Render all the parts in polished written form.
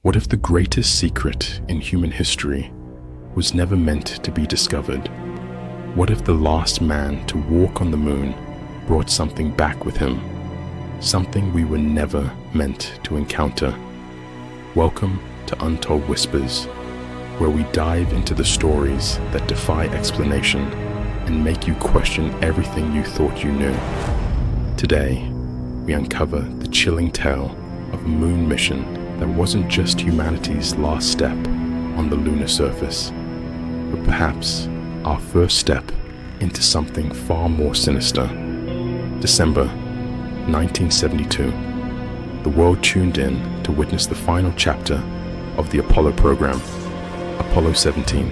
What if the greatest secret in human history was never meant to be discovered? What if the last man to walk on the moon brought something back with him? Something we were never meant to encounter. Welcome to Untold Whispers, where we dive into the stories that defy explanation and make you question everything you thought you knew. Today, we uncover the chilling tale of a moon mission that wasn't just humanity's last step on the lunar surface, but perhaps our first step into something far more sinister. December 1972. The world tuned in to witness the final chapter of the Apollo program, Apollo 17.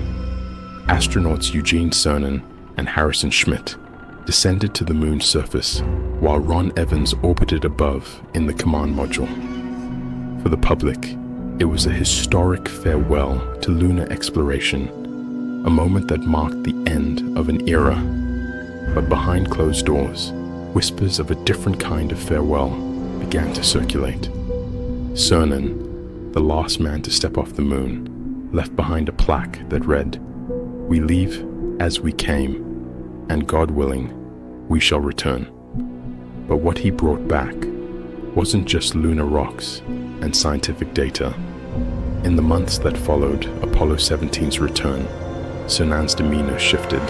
Astronauts Eugene Cernan and Harrison Schmitt descended to the moon's surface while Ron Evans orbited above in the command module. For the public, it was a historic farewell to lunar exploration, a moment that marked the end of an era. But behind closed doors, whispers of a different kind of farewell began to circulate. Cernan, the last man to step off the moon, left behind a plaque that read, "We leave as we came, and God willing, we shall return." But what he brought back wasn't just lunar rocks and scientific data. In the months that followed Apollo 17's return, Cernan's demeanor shifted.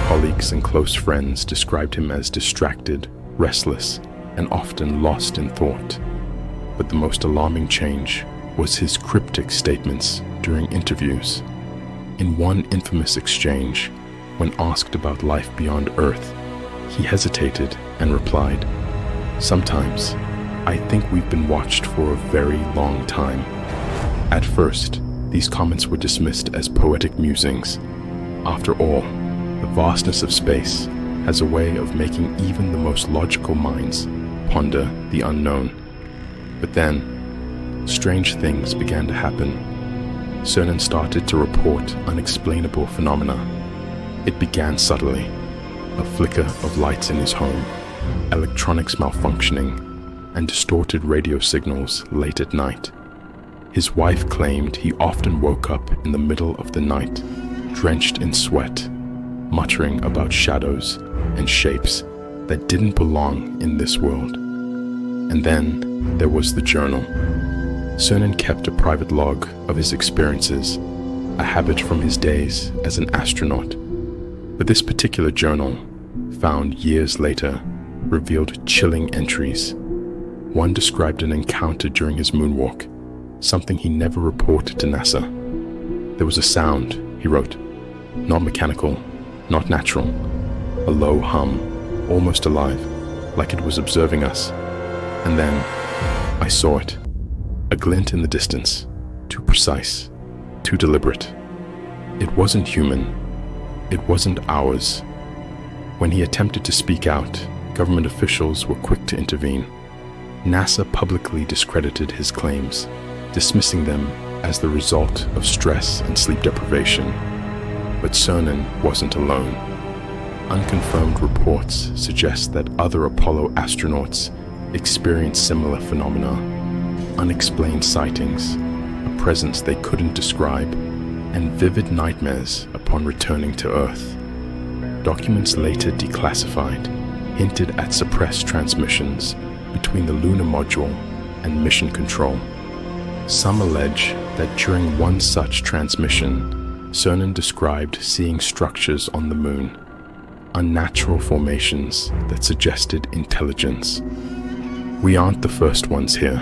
Colleagues and close friends described him as distracted, restless, and often lost in thought. But the most alarming change was his cryptic statements during interviews. In one infamous exchange, when asked about life beyond Earth, he hesitated and replied, "Sometimes, I think we've been watched for a very long time." At first, these comments were dismissed as poetic musings. After all, the vastness of space has a way of making even the most logical minds ponder the unknown. But then, strange things began to happen. Cernan started to report unexplainable phenomena. It began subtly: a flicker of lights in his home, electronics malfunctioning, and distorted radio signals late at night. His wife claimed he often woke up in the middle of the night, drenched in sweat, muttering about shadows and shapes that didn't belong in this world. And then there was the journal. Cernan kept a private log of his experiences, a habit from his days as an astronaut. But this particular journal, found years later, revealed chilling entries. One described an encounter during his moonwalk, something he never reported to NASA. "There was a sound," he wrote, "not mechanical, not natural, a low hum, almost alive, like it was observing us. And then I saw it, a glint in the distance, too precise, too deliberate. It wasn't human, it wasn't ours." When he attempted to speak out, government officials were quick to intervene. NASA publicly discredited his claims, dismissing them as the result of stress and sleep deprivation. But Cernan wasn't alone. Unconfirmed reports suggest that other Apollo astronauts experienced similar phenomena, unexplained sightings, a presence they couldn't describe, and vivid nightmares upon returning to Earth. Documents later declassified hinted at suppressed transmissions between the lunar module and mission control. Some allege that during one such transmission, Cernan described seeing structures on the moon, unnatural formations that suggested intelligence. "We aren't the first ones here,"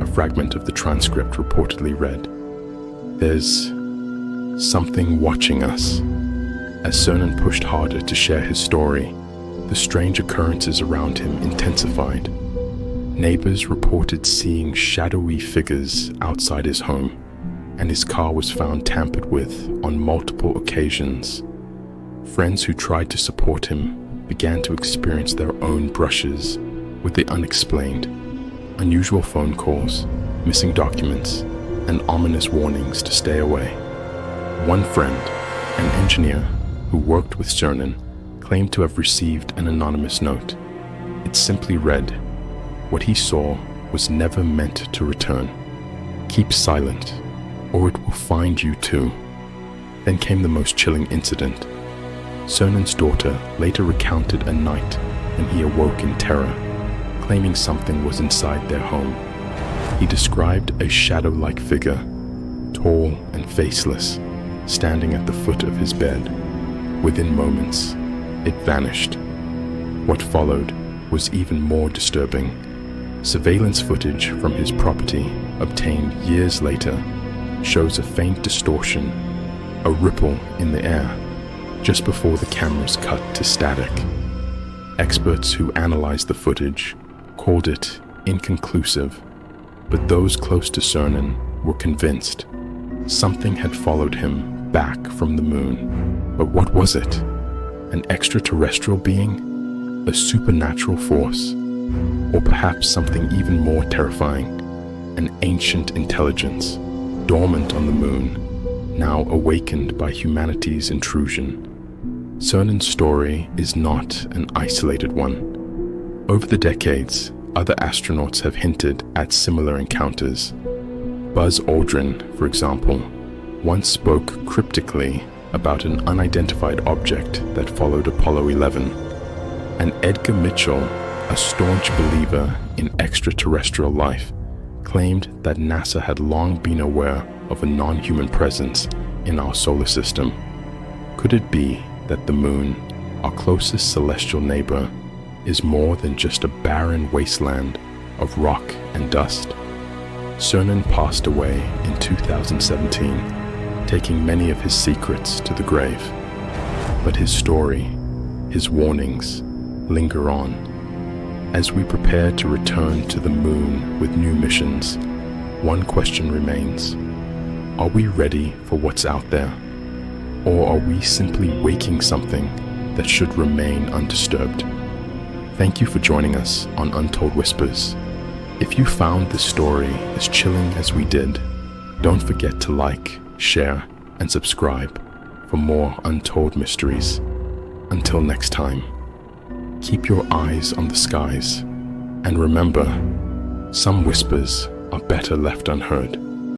a fragment of the transcript reportedly read. "There's something watching us." As Cernan pushed harder to share his story, the strange occurrences around him intensified. Neighbors reported seeing shadowy figures outside his home, and his car was found tampered with on multiple occasions. Friends who tried to support him began to experience their own brushes with the unexplained. Unusual phone calls, missing documents, and ominous warnings to stay away. One friend, an engineer who worked with Cernan, claimed to have received an anonymous note. It simply read, "What he saw was never meant to return." "Keep silent, or it will find you too." Then came the most chilling incident. Cernan's daughter later recounted a night when he awoke in terror, claiming something was inside their home. He described a shadow-like figure, tall and faceless, standing at the foot of his bed. Within moments, it vanished. What followed was even more disturbing. Surveillance footage from his property, obtained years later, shows a faint distortion, a ripple in the air, just before the cameras cut to static. Experts who analyzed the footage called it inconclusive, but those close to Cernan were convinced something had followed him back from the moon. But what was it? An extraterrestrial being? A supernatural force? Or perhaps something even more terrifying, an ancient intelligence, dormant on the moon, now awakened by humanity's intrusion? Cernan's story is not an isolated one. Over the decades, other astronauts have hinted at similar encounters. Buzz Aldrin, for example, once spoke cryptically about an unidentified object that followed Apollo 11. And Edgar Mitchell, a staunch believer in extraterrestrial life, claimed that NASA had long been aware of a non-human presence in our solar system. Could it be that the moon, our closest celestial neighbor, is more than just a barren wasteland of rock and dust? Cernan passed away in 2017, taking many of his secrets to the grave. But his story, his warnings, linger on. As we prepare to return to the moon with new missions, one question remains. Are we ready for what's out there? Or are we simply waking something that should remain undisturbed? Thank you for joining us on Untold Whispers. If you found this story as chilling as we did, don't forget to like, share, and subscribe for more untold mysteries. Until next time, keep your eyes on the skies, and remember, some whispers are better left unheard.